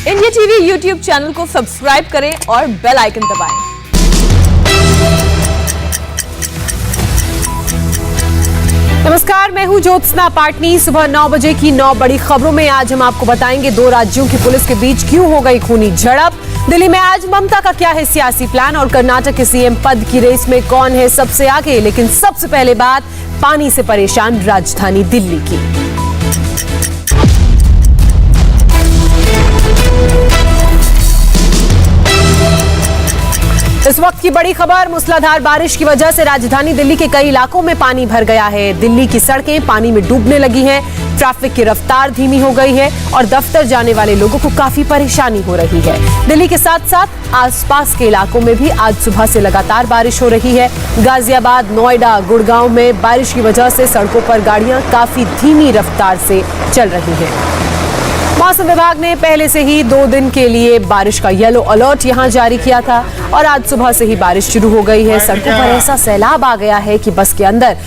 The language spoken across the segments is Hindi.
इंडिया टीवी यूट्यूब चैनल को सब्सक्राइब करें और बेल आइकन दबाएं। नमस्कार, मैं हूं ज्योत्सना पाटनी। सुबह 9 बजे की 9 बड़ी खबरों में आज हम आपको बताएंगे 2 राज्यों की पुलिस के बीच क्यों हो गई खूनी झड़प। दिल्ली में आज ममता का क्या है सियासी प्लान और कर्नाटक के सीएम पद की रेस में कौन है सबसे आगे। लेकिन सबसे पहले बात पानी से परेशान राजधानी दिल्ली की। इस वक्त की बड़ी खबर, मूसलाधार बारिश की वजह से राजधानी दिल्ली के कई इलाकों में पानी भर गया है। दिल्ली की सड़कें पानी में डूबने लगी हैं, ट्रैफिक की रफ्तार धीमी हो गई है और दफ्तर जाने वाले लोगों को काफी परेशानी हो रही है। दिल्ली के साथ साथ आसपास के इलाकों में भी आज सुबह से लगातार बारिश हो रही है। गाजियाबाद, नोएडा, गुड़गांव में बारिश की वजह से सड़कों पर गाड़ियां काफी धीमी रफ्तार से चल रही हैं। मौसम विभाग ने पहले से ही 2 दिन के लिए बारिश का येलो अलर्ट यहां जारी किया था और आज सुबह से ही बारिश शुरू हो गई है। सड़कों पर ऐसा सैलाब आ गया है कि बस के अंदर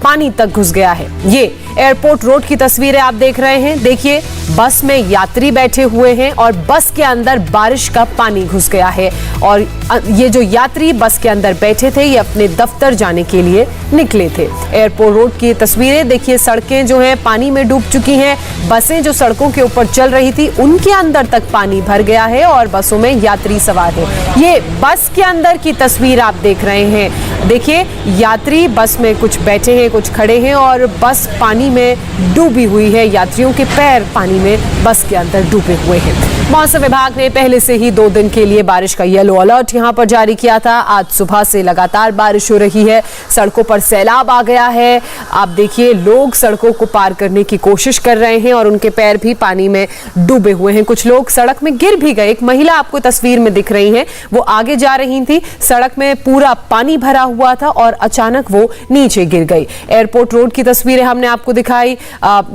पानी तक घुस गया है। ये एयरपोर्ट रोड की तस्वीरें आप देख रहे हैं। देखिए, बस में यात्री बैठे हुए हैं और बस के अंदर बारिश का पानी घुस गया है और ये जो यात्री बस के अंदर बैठे थे ये अपने दफ्तर जाने के लिए निकले थे। एयरपोर्ट रोड की तस्वीरें देखिए, सड़कें जो हैं पानी में डूब चुकी हैं। बसें जो सड़कों के ऊपर चल रही थी उनके अंदर तक पानी भर गया है और बसों में यात्री सवार हैं। ये बस के अंदर की तस्वीर आप देख रहे हैं। देखिए, यात्री बस में कुछ बैठे हैं, कुछ खड़े हैं और बस पानी में डूबी हुई है। यात्रियों के पैर पानी में बस के अंदर डूबे हुए हैं। मौसम विभाग ने पहले से ही 2 दिन के लिए बारिश का येलो अलर्ट यहां पर जारी किया था। आज सुबह से लगातार बारिश हो रही है, सड़कों पर सैलाब आ गया है। आप देखिए, लोग सड़कों को पार करने की कोशिश कर रहे हैं और उनके पैर भी पानी में डूबे हुए हैं। कुछ लोग सड़क में गिर भी गए। एक महिला आपको तस्वीर में दिख रही है, वो आगे जा रही थी, सड़क में पूरा पानी भरा हुआ था और अचानक वो नीचे गिर गई। एयरपोर्ट रोड की तस्वीरें हमने आपको दिखाई।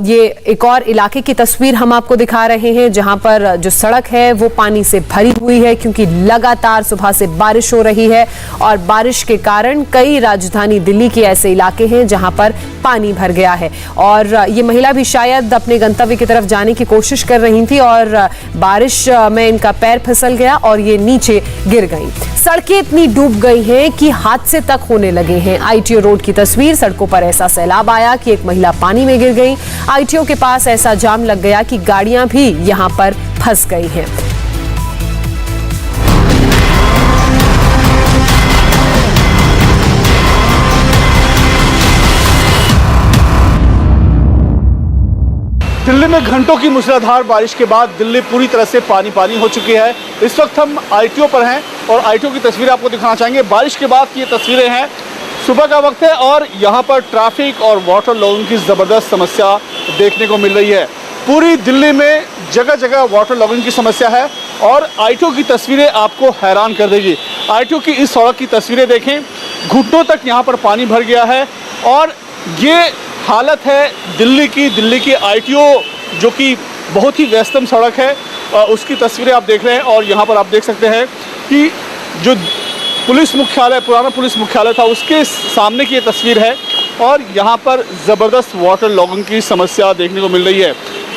ये एक और इलाके की तस्वीर हम आपको दिखा रहे हैं जहां पर जो सड़क है वो पानी से भरी हुई है क्योंकि लगातार सुबह से बारिश हो रही है और बारिश के कारण कई राजधानी दिल्ली के ऐसे इलाके हैं जहां पर पानी भर गया है। और ये महिला भी शायद अपने गंतव्य की तरफ जाने की कोशिश कर रही थी और बारिश में इनका पैर फिसल गया और ये नीचे गिर गई। सड़कें इतनी डूब गई हैं कि हादसे तक होने लगे हैं। आईटीओ रोड की तस्वीर, सड़कों पर ऐसा सैलाब आया कि एक महिला पानी में गिर गई। आईटीओ के पास ऐसा जाम लग गया कि गाड़ियां भी यहां पर फंस गई हैं। दिल्ली में घंटों की मूसलाधार बारिश के बाद दिल्ली पूरी तरह से पानी हो चुकी है। इस वक्त हम आईटीओ पर हैं और आईटीओ की तस्वीर आपको दिखाना चाहेंगे। बारिश के बाद की ये तस्वीरें हैं, सुबह का वक्त है और यहाँ पर ट्रैफिक और वाटर लॉगिंग की ज़बरदस्त समस्या देखने को मिल रही है। पूरी दिल्ली में जगह जगह वाटर लॉगिंग की समस्या है और आईटीओ की तस्वीरें आपको हैरान कर देगी। आईटीओ की इस सड़क की तस्वीरें देखें, घुटनों तक यहाँ पर पानी भर गया है और ये हालत है दिल्ली की आईटीओ जो कि बहुत ही व्यस्तम सड़क है, उसकी तस्वीरें आप देख रहे हैं। और यहाँ पर आप देख सकते हैं कि जो पुलिस मुख्यालय, पुराना पुलिस मुख्यालय था, उसके सामने की ये तस्वीर है और यहाँ पर ज़बरदस्त वाटर लॉगिंग की समस्या देखने को मिल रही है।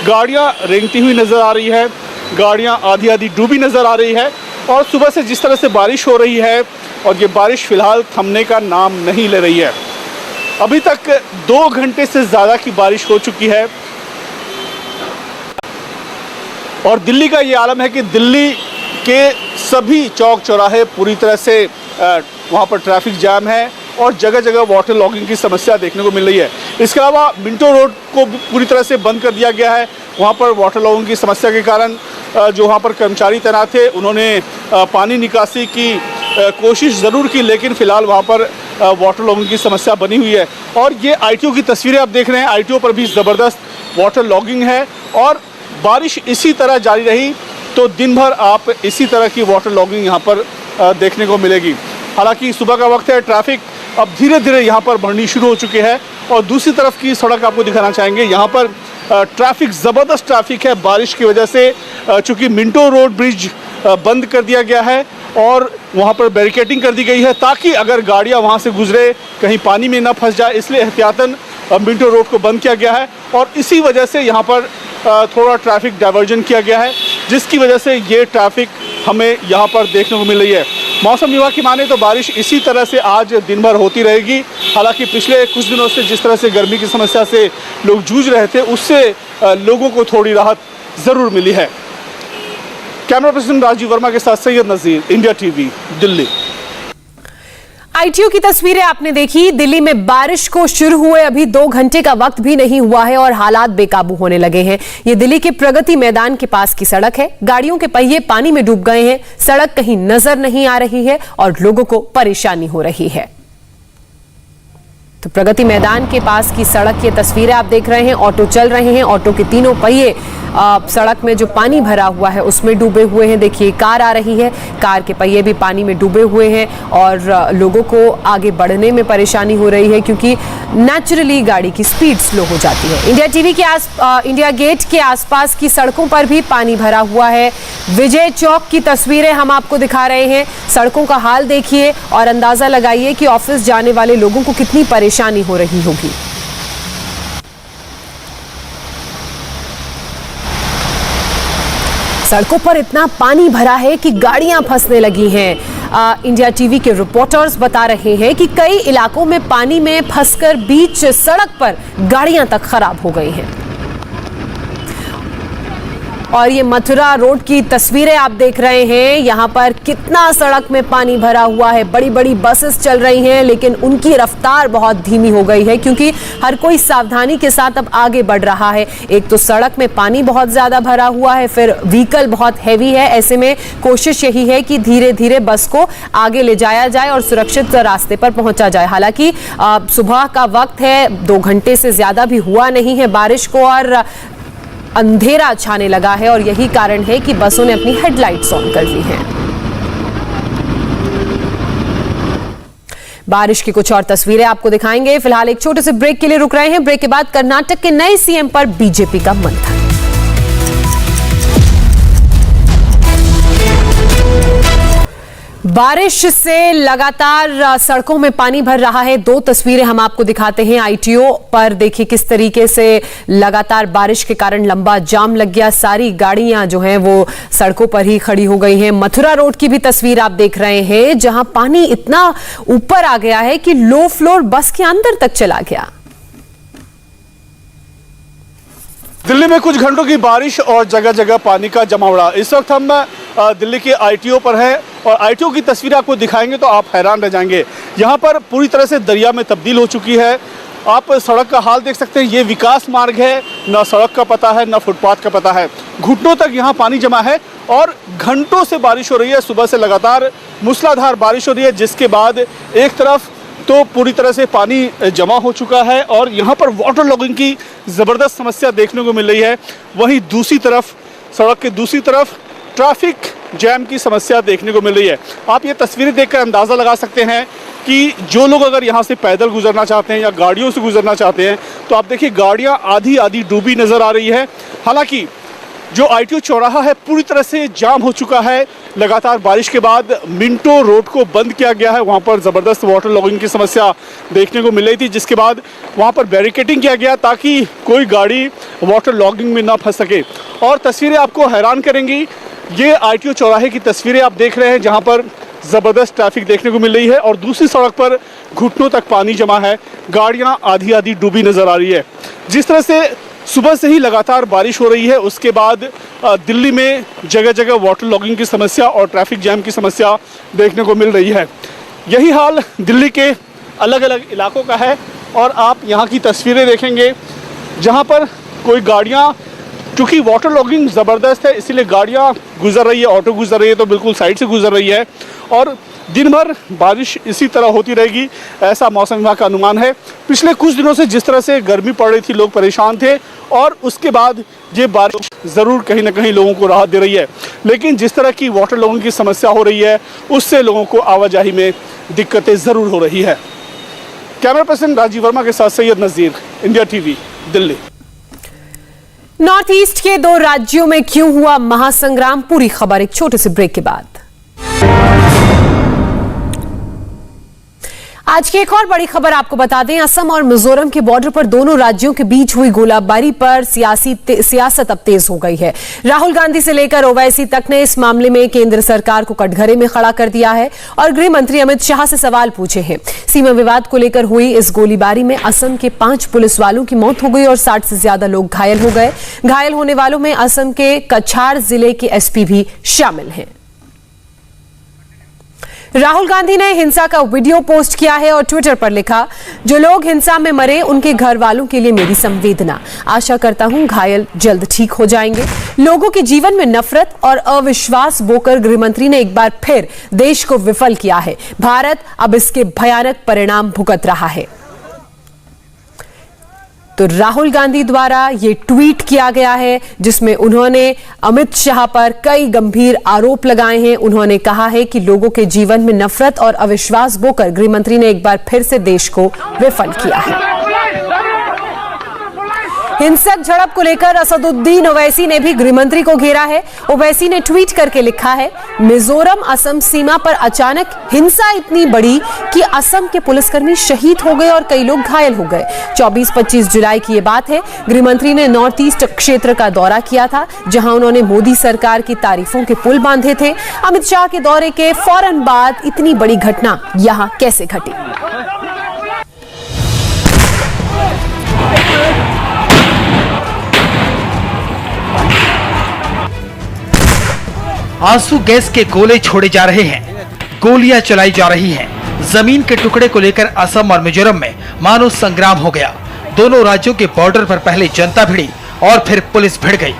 गाड़ियाँ रेंगती हुई नज़र आ रही है, गाड़ियाँ आधी डूबी नज़र आ रही है और सुबह से जिस तरह से बारिश हो रही है और ये बारिश फ़िलहाल थमने का नाम नहीं ले रही है। अभी तक 2 घंटे से ज़्यादा की बारिश हो चुकी है और दिल्ली का ये आलम है कि दिल्ली के सभी चौक चौराहे पूरी तरह से वहाँ पर ट्रैफिक जाम है और जगह जगह वाटर लॉगिंग की समस्या देखने को मिल रही है। इसके अलावा मिंटो रोड को पूरी तरह से बंद कर दिया गया है। वहाँ पर वाटर लॉगिंग की समस्या के कारण जो वहाँ पर कर्मचारी तैनात थे उन्होंने पानी निकासी की कोशिश ज़रूर की, लेकिन फ़िलहाल वहाँ पर वाटर लॉगिंग की समस्या बनी हुई है। और ये आईटीओ की तस्वीरें आप देख रहे हैं, आईटीओ पर भी ज़बरदस्त वाटर लॉगिंग है और बारिश इसी तरह जारी रही तो दिन भर आप इसी तरह की वाटर लॉगिंग यहाँ पर देखने को मिलेगी। हालांकि सुबह का वक्त है, ट्रैफिक अब धीरे धीरे यहाँ पर बढ़नी शुरू हो चुकी है और दूसरी तरफ की सड़क आपको दिखाना चाहेंगे। यहाँ पर ट्रैफिक, ज़बरदस्त ट्रैफिक है बारिश की वजह से, चूँकि मिंटो रोड ब्रिज बंद कर दिया गया है और वहाँ पर बैरिकेडिंग कर दी गई है ताकि अगर गाड़ियाँ वहाँ से गुजरे कहीं पानी में ना फंस जाए, इसलिए एहतियातन मिंटो रोड को बंद किया गया है और इसी वजह से यहाँ पर थोड़ा ट्रैफिक डाइवर्जन किया गया है। जिसकी वजह से ये ट्रैफिक हमें यहाँ पर देखने को मिल रही है। मौसम विभाग की माने तो बारिश इसी तरह से आज दिन भर होती रहेगी। हालांकि पिछले कुछ दिनों से जिस तरह से गर्मी की समस्या से लोग जूझ रहे थे, उससे लोगों को थोड़ी राहत ज़रूर मिली है। कैमरा पर्सन राजीव वर्मा के साथ Syed Nazir, India TV, Delhi. ITO की तस्वीरें आपने देखी। दिल्ली में बारिश को शुरू हुए अभी 2 घंटे का वक्त भी नहीं हुआ है और हालात बेकाबू होने लगे हैं। ये दिल्ली के प्रगति मैदान के पास की सड़क है। गाड़ियों के पहिए पानी में डूब गए हैं, सड़क कहीं नजर नहीं आ रही है और लोगों को परेशानी हो रही है। तो प्रगति मैदान के पास की सड़क की तस्वीरें आप देख रहे हैं। ऑटो चल रहे हैं, ऑटो के तीनों पहिए सड़क में जो पानी भरा हुआ है उसमें डूबे हुए हैं। देखिए कार आ रही है, कार के पहिए भी पानी में डूबे हुए हैं और लोगों को आगे बढ़ने में परेशानी हो रही है क्योंकि नेचुरली गाड़ी की स्पीड स्लो हो जाती है। इंडिया गेट के आसपास की सड़कों पर भी पानी भरा हुआ है। विजय चौक की तस्वीरें हम आपको दिखा रहे हैं। सड़कों का हाल देखिए और अंदाजा लगाइए कि ऑफिस जाने वाले लोगों को कितनी परेशानी हो रही होगी। सड़कों पर इतना पानी भरा है कि गाड़ियां फंसने लगी हैं। इंडिया टीवी के रिपोर्टर्स बता रहे हैं कि कई इलाकों में पानी में फंसकर बीच सड़क पर गाड़ियां तक खराब हो गई हैं। और ये मथुरा रोड की तस्वीरें आप देख रहे हैं। यहाँ पर कितना सड़क में पानी भरा हुआ है। बड़ी बड़ी बसेस चल रही हैं लेकिन उनकी रफ्तार बहुत धीमी हो गई है क्योंकि हर कोई सावधानी के साथ अब आगे बढ़ रहा है। एक तो सड़क में पानी बहुत ज्यादा भरा हुआ है, फिर व्हीकल बहुत हैवी है। ऐसे में कोशिश यही है कि धीरे धीरे बस को आगे ले जाया जाए और सुरक्षित रास्ते पर पहुंचा जाए। हालांकि सुबह का वक्त है, 2 घंटे से ज्यादा भी हुआ नहीं है बारिश को और अंधेरा छाने लगा है और यही कारण है कि बसों ने अपनी हेडलाइट्स ऑन कर ली हैं। बारिश की कुछ और तस्वीरें आपको दिखाएंगे। फिलहाल एक छोटे से ब्रेक के लिए रुक रहे हैं। ब्रेक के बाद कर्नाटक के नए सीएम पर बीजेपी का मंथन। बारिश से लगातार सड़कों में पानी भर रहा है। 2 तस्वीरें हम आपको दिखाते हैं। आईटीओ पर देखिए किस तरीके से लगातार बारिश के कारण लंबा जाम लग गया। सारी गाड़ियां जो हैं वो सड़कों पर ही खड़ी हो गई हैं। मथुरा रोड की भी तस्वीर आप देख रहे हैं जहां पानी इतना ऊपर आ गया है कि लो फ्लोर बस के अंदर तक चला गया। दिल्ली में कुछ घंटों की बारिश और जगह जगह पानी का जमावड़ा। इस वक्त हम दिल्ली के आईटीओ पर हैं और आईटीओ की तस्वीर आपको दिखाएंगे तो आप हैरान रह जाएंगे। यहाँ पर पूरी तरह से दरिया में तब्दील हो चुकी है। आप सड़क का हाल देख सकते हैं। ये विकास मार्ग है, ना सड़क का पता है ना फुटपाथ का पता है। घुटनों तक यहाँ पानी जमा है और घंटों से बारिश हो रही है। सुबह से लगातार मूसलाधार बारिश हो रही है जिसके बाद एक तरफ तो पूरी तरह से पानी जमा हो चुका है और यहाँ पर वाटर लॉगिंग की ज़बरदस्त समस्या देखने को मिल रही है। वहीं दूसरी तरफ, सड़क के दूसरी तरफ ट्रैफिक जैम की समस्या देखने को मिल रही है। आप ये तस्वीरें देखकर अंदाज़ा लगा सकते हैं कि जो लोग अगर यहाँ से पैदल गुजरना चाहते हैं या गाड़ियों से गुजरना चाहते हैं तो आप देखिए गाड़ियाँ आधी आधी डूबी नज़र आ रही है। हालांकि जो आईटीओ चौराहा है पूरी तरह से जाम हो चुका है। लगातार बारिश के बाद मिंटो रोड को बंद किया गया है। वहाँ पर ज़बरदस्त वाटर लॉगिंग की समस्या देखने को मिल रही थी जिसके बाद वहाँ पर बैरिकेडिंग किया गया ताकि कोई गाड़ी वाटर लॉगिंग में ना फंस सके। और तस्वीरें आपको हैरान करेंगी। ये आईटीओ चौराहे की तस्वीरें आप देख रहे हैं जहाँ पर ज़बरदस्त ट्रैफिक देखने को मिल रही है और दूसरी सड़क पर घुटनों तक पानी जमा है। गाड़ियाँ आधी आधी डूबी नज़र आ रही है। जिस तरह से सुबह से ही लगातार बारिश हो रही है उसके बाद दिल्ली में जगह जगह वाटर लॉगिंग की समस्या और ट्रैफिक जैम की समस्या देखने को मिल रही है। यही हाल दिल्ली के अलग अलग इलाकों का है और आप यहाँ की तस्वीरें देखेंगे जहाँ पर कोई गाड़ियाँ, चूँकि वाटर लॉगिंग ज़बरदस्त है इसीलिए गाड़ियाँ गुजर रही है, ऑटो गुजर रही है तो बिल्कुल साइड से गुजर रही है और दिन भर बारिश इसी तरह होती रहेगी ऐसा मौसम विभाग का अनुमान है। पिछले कुछ दिनों से जिस तरह से गर्मी पड़ रही थी लोग परेशान थे और उसके बाद ये बारिश ज़रूर कहीं ना कहीं लोगों को राहत दे रही है, लेकिन जिस तरह की वाटर लॉगिंग की समस्या हो रही है उससे लोगों को आवाजाही में दिक्कतें ज़रूर हो रही है। कैमरा पर्सन राजीव वर्मा के साथ Syed Nazir, India TV, Delhi. North east के 2 राज्यों में क्यों हुआ महासंग्राम, पूरी खबर एक छोटे से ब्रेक के बाद। आज की एक और बड़ी खबर आपको बता दें, असम और मिजोरम के बॉर्डर पर दोनों राज्यों के बीच हुई गोलाबारी पर सियासत अब तेज हो गई है। राहुल गांधी से लेकर ओवैसी तक ने इस मामले में केंद्र सरकार को कटघरे में खड़ा कर दिया है और गृह मंत्री अमित शाह से सवाल पूछे हैं। सीमा विवाद को लेकर हुई इस गोलीबारी में असम के 5 पुलिस वालों की मौत हो गई और 60 से ज्यादा लोग घायल हो गए। घायल होने वालों में असम के कछार जिले के एसपी भी शामिल हैं। राहुल गांधी ने हिंसा का वीडियो पोस्ट किया है और ट्विटर पर लिखा, जो लोग हिंसा में मरे उनके घर वालों के लिए मेरी संवेदना। आशा करता हूं घायल जल्द ठीक हो जाएंगे। लोगों के जीवन में नफरत और अविश्वास बोकर गृहमंत्री ने एक बार फिर देश को विफल किया है। भारत अब इसके भयानक परिणाम भुगत रहा है। तो राहुल गांधी द्वारा ये ट्वीट किया गया है जिसमें उन्होंने अमित शाह पर कई गंभीर आरोप लगाए हैं। उन्होंने कहा है कि लोगों के जीवन में नफरत और अविश्वास बोकर गृहमंत्री ने एक बार फिर से देश को विफल किया है। हिंसक झड़प को लेकर असदुद्दीन ओवैसी ने भी गृहमंत्री को घेरा है। ओवैसी ने ट्वीट करके लिखा है, मिजोरम असम सीमा पर अचानक हिंसा इतनी बड़ी कि असम के पुलिसकर्मी शहीद हो गए और कई लोग घायल हो गए। 24-25 जुलाई की ये बात है। गृहमंत्री ने नॉर्थ ईस्ट क्षेत्र का दौरा किया था जहां उन्होंने मोदी सरकार की तारीफों के पुल बांधे थे। अमित शाह के दौरे के फौरन बाद इतनी बड़ी घटना यहां कैसे घटी? आंसू गैस के गोले छोड़े जा रहे हैं, गोलियां चलाई जा रही हैं। जमीन के टुकड़े को लेकर असम और मिजोरम में मानो संग्राम हो गया। दोनों राज्यों के बॉर्डर पर पहले जनता भिड़ी और फिर पुलिस भिड़ गई।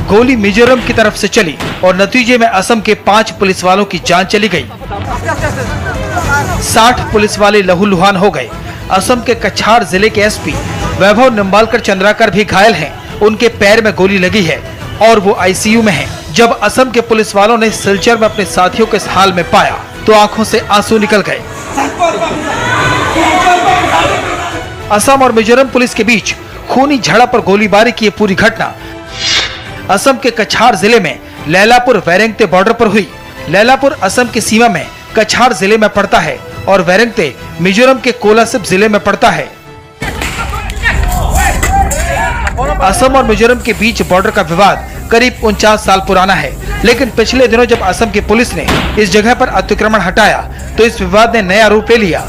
गोली मिजोरम की तरफ से चली और नतीजे में असम के 5 पुलिस वालों की जान चली गई। 60 पुलिस वाले लहूलुहान हो गए। असम के कछार जिले के एसपी वैभव निम्बालकर चंद्राकर भी घायल हैं। उनके पैर में गोली लगी है और वो आईसीयू में हैं। जब असम के पुलिस वालों ने सिलचर में अपने साथियों को इस हाल में पाया तो आंखों से आंसू निकल गए। असम और मिजोरम पुलिस के बीच खूनी झड़प और गोलीबारी की ये पूरी घटना असम के कछार जिले में लैलापुर वैरेंगते बॉर्डर पर हुई। लैलापुर असम की सीमा में कछार जिले में पड़ता है और वैरेंगते मिजोरम के कोलासिब जिले में पड़ता है। असम और मिजोरम के बीच बॉर्डर का विवाद करीब 49 साल पुराना है, लेकिन पिछले दिनों जब असम की पुलिस ने इस जगह पर अतिक्रमण हटाया तो इस विवाद ने नया रूप ले लिया।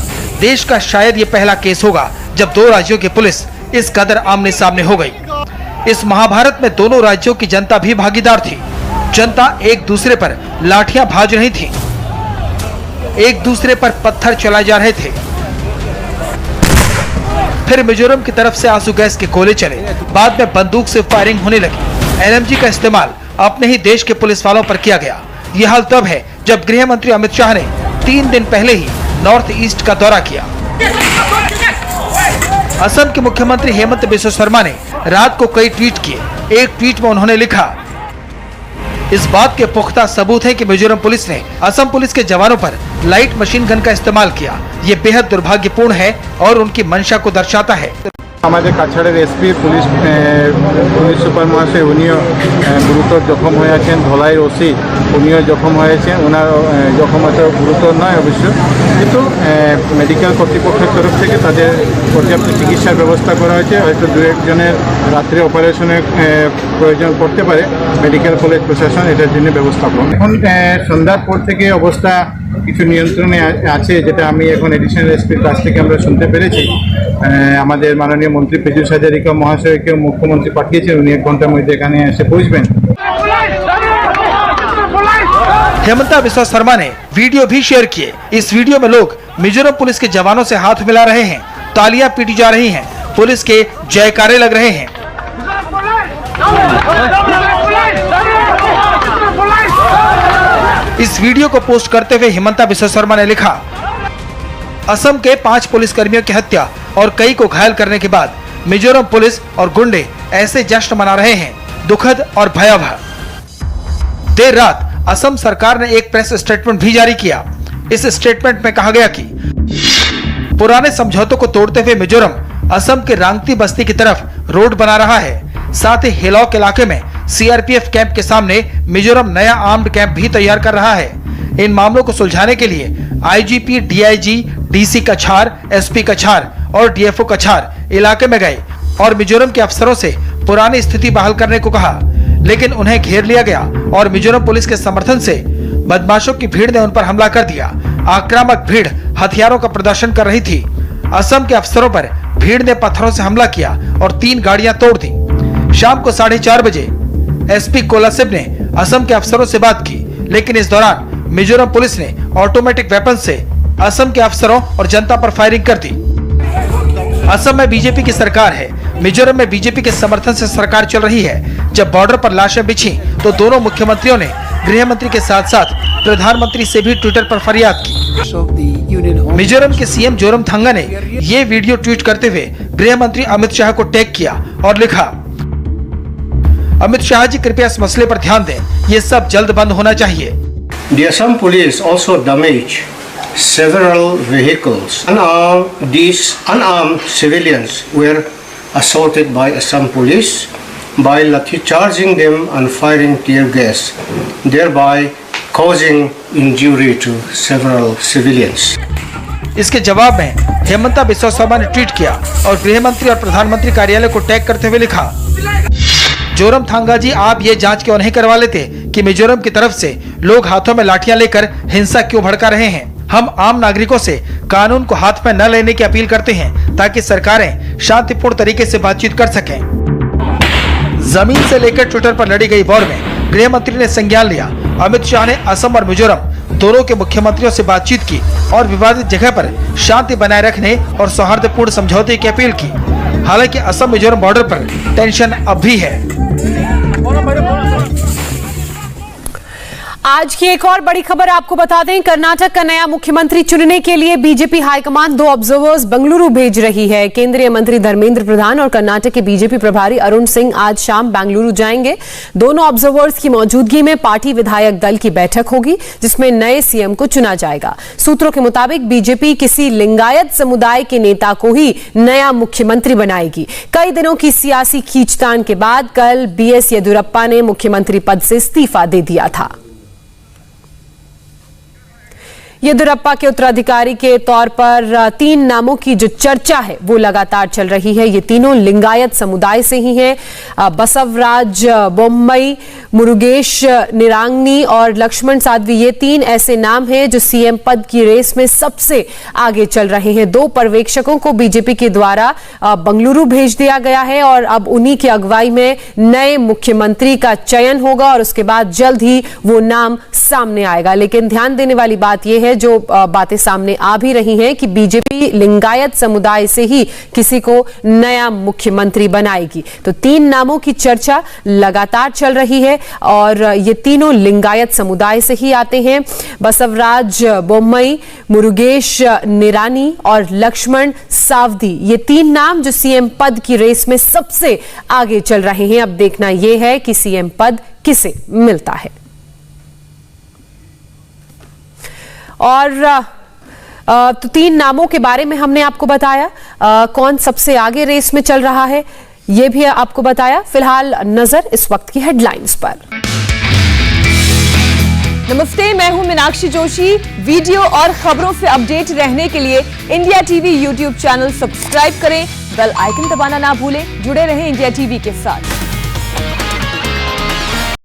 देश का शायद ये पहला केस होगा जब 2 राज्यों की पुलिस इस कदर आमने सामने हो गई। इस महाभारत में दोनों राज्यों की जनता भी भागीदार थी। जनता एक दूसरे पर लाठियां भाज रही थी, एक दूसरे पर पत्थर चलाए जा रहे थे। फिर मिजोरम की तरफ से आंसू गैस के गोले चले, बाद में बंदूक से फायरिंग होने लगी। एलएमजी का इस्तेमाल अपने ही देश के पुलिस वालों पर किया गया। यह हाल तब है जब गृह मंत्री अमित शाह ने 3 दिन पहले ही नॉर्थ ईस्ट का दौरा किया। असम के मुख्यमंत्री हेमंत बिस्वा शर्मा ने रात को कई ट्वीट किए। एक ट्वीट में उन्होंने लिखा, इस बात के पुख्ता सबूत है कि मिजोरम पुलिस ने असम पुलिस के जवानों पर लाइट मशीन गन का इस्तेमाल किया। ये बेहद दुर्भाग्यपूर्ण है और उनकी मंशा को दर्शाता है। हमारे काछाड़ेर एसपी पुलिस सुपार महाशय उनिও गुरुतर जखम হয়ে আছেন। ধলাইয়ের ওসি উনিও জখম হয়েছেন। ওনার জখম অত গুরুতর নয় অবশ্য, কিন্তু মেডিকেল কর্তৃপক্ষের তরফ থেকে তাদের পর্যাপ্ত চিকিৎসার ব্যবস্থা করা হয়েছে। হয়তো 2-1 জনের রাত্রে অপারেশনের প্রয়োজন পড়তে পারে। মেডিকেল কলেজ প্রশাসন এটার জন্য ব্যবস্থা করে। এখন সন্ধ্যার পর থেকে অবস্থা কিছু নিয়ন্ত্রণে আছে, যেটা আমি এখন এডিশনাল এসপির কাছ থেকে আমরা শুনতে পেরেছি। আমাদের মাননীয় মন্ত্রী পীযূষ হাজারিকা মহাশয়কে মুখ্যমন্ত্রী পাঠিয়েছেন, উনি 1 ঘন্টার মধ্যে এখানে এসে পৌঁছবেন। हेमंता बिस्वा शर्मा ने वीडियो भी शेयर किए। इस वीडियो में लोग मिजोरम पुलिस के जवानों से हाथ मिला रहे हैं, तालियां पीटी जा रही हैं, पुलिस के जयकारे लग रहे हैं। इस वीडियो को पोस्ट करते हुए हेमंता बिस्वा शर्मा ने लिखा, असम के 5 पुलिसकर्मियों की हत्या और कई को घायल करने के बाद मिजोरम पुलिस और गुंडे ऐसे जश्न मना रहे हैं, दुखद और भयावह। देर रात असम सरकार ने एक प्रेस स्टेटमेंट भी जारी किया। इस स्टेटमेंट में कहा गया कि पुराने समझौतों को तोड़ते हुए मिजोरम असम के रांगती बस्ती की तरफ रोड बना रहा है। साथ ही हिलॉक इलाके में सीआरपीएफ कैंप के सामने मिजोरम नया आर्म्ड कैंप भी तैयार कर रहा है। इन मामलों को सुलझाने के लिए आईजीपी, डीआईजी, डीसी कछार, एसपी कछार और डीएफओ कछार इलाके में गए और मिजोरम के अफसरों से पुरानी स्थिति बहाल करने को कहा, लेकिन उन्हें घेर लिया गया और मिजोरम पुलिस के समर्थन से बदमाशों की भीड़ ने उन पर हमला कर दिया। आक्रामक भीड़ हथियारों का प्रदर्शन कर रही थी। असम के अफसरों पर भीड़ ने पत्थरों से हमला किया और 3 गाड़ियां तोड़ दी। शाम को 4:30 बजे एसपी कोलासिब ने असम के अफसरों से बात की, लेकिन इस दौरान मिजोरम पुलिस ने ऑटोमेटिक वेपन से असम के अफसरों और जनता पर फायरिंग कर दी। असम में बीजेपी की सरकार है, मिजोरम में बीजेपी के समर्थन से सरकार चल रही है। जब बॉर्डर पर लाशें बिछी तो दोनों मुख्यमंत्रियों ने गृह मंत्री के साथ साथ प्रधानमंत्री से भी ट्विटर पर फरियाद की। मिजोरम के सीएम जोरमथंगा ने ये वीडियो ट्वीट करते हुए गृह मंत्री अमित शाह को टैग किया और लिखा, अमित शाह जी कृपया इस मसले पर ध्यान दें, ये सब जल्द बंद होना चाहिए। The Assam police also damaged several vehicles. These unarmed civilians were assaulted by Assam police by lathi charging them and firing tear gas, thereby causing injury to several civilians. इसके जवाब में हेमंता बिस्वा शर्मा ने ट्वीट किया और गृह मंत्री और प्रधानमंत्री कार्यालय को टैग करते हुए लिखा, जोरमथंगा जी, आप ये जांच क्यों नहीं करवा लेते कि मिजोरम की तरफ से लोग हाथों में लाठियां लेकर हिंसा क्यों भड़का रहे हैं। हम आम नागरिकों से कानून को हाथ में न लेने की अपील करते हैं ताकि सरकारें शांतिपूर्ण तरीके से बातचीत कर सकें। जमीन से लेकर ट्विटर पर लड़ी गई वॉर में गृह मंत्री ने संज्ञान लिया। अमित शाह ने असम और मिजोरम दोनों के मुख्यमंत्रियों से बातचीत की और विवादित जगह पर शांति बनाए रखने और सौहार्दपूर्ण समझौते की अपील की। हालांकि असम मिजोरम बॉर्डर पर टेंशन अब भी है। आज की एक और बड़ी खबर आपको बता दें, कर्नाटक का नया मुख्यमंत्री चुनने के लिए बीजेपी हाईकमान 2 ऑब्जर्वर्स बेंगलुरु भेज रही है। केंद्रीय मंत्री धर्मेंद्र प्रधान और कर्नाटक के बीजेपी प्रभारी अरुण सिंह आज शाम बेंगलुरु जाएंगे। दोनों ऑब्जर्वर्स की मौजूदगी में पार्टी विधायक दल की बैठक होगी, जिसमें नए सीएम को चुना जाएगा। सूत्रों के मुताबिक बीजेपी किसी लिंगायत समुदाय के नेता को ही नया मुख्यमंत्री बनाएगी। कई दिनों की सियासी खींचतान के बाद कल बीएस येदियुरप्पा ने मुख्यमंत्री पद से इस्तीफा दे दिया था। येदियुरप्पा के उत्तराधिकारी के तौर पर 3 नामों की जो चर्चा है वो लगातार चल रही है। ये तीनों लिंगायत समुदाय से ही हैं। बसवराज बोम्मई, मुरुगेश निरांगनी और लक्ष्मण साध्वी, ये 3 ऐसे नाम हैं जो सीएम पद की रेस में सबसे आगे चल रहे हैं। 2 पर्यवेक्षकों को बीजेपी के द्वारा बेंगलुरु भेज दिया गया है और अब उन्हीं की अगुवाई में नए मुख्यमंत्री का चयन होगा और उसके बाद जल्द ही वो नाम सामने आएगा। लेकिन ध्यान देने वाली बात यह है, जो बातें सामने आ भी रही हैं, कि बीजेपी लिंगायत समुदाय से ही किसी को नया मुख्यमंत्री बनाएगी। तो 3 नामों की चर्चा लगातार चल रही है और ये तीनों लिंगायत समुदाय से ही आते हैं। बसवराज बोम्मई, मुरुगेश निरानी और लक्ष्मण सावदी, ये 3 नाम जो सीएम पद की रेस में सबसे आगे चल रहे हैं। अब देखना यह है कि सीएम पद किसे मिलता है। और तो 3 नामों के बारे में हमने आपको बताया, कौन सबसे आगे रेस में चल रहा है ये भी आपको बताया। फिलहाल नजर इस वक्त की हेडलाइंस पर। नमस्ते, मैं हूं मीनाक्षी जोशी। वीडियो और खबरों से अपडेट रहने के लिए India TV YouTube channel subscribe करें, बेल आइकन दबाना ना भूलें। जुड़े रहें इंडिया टीवी के साथ।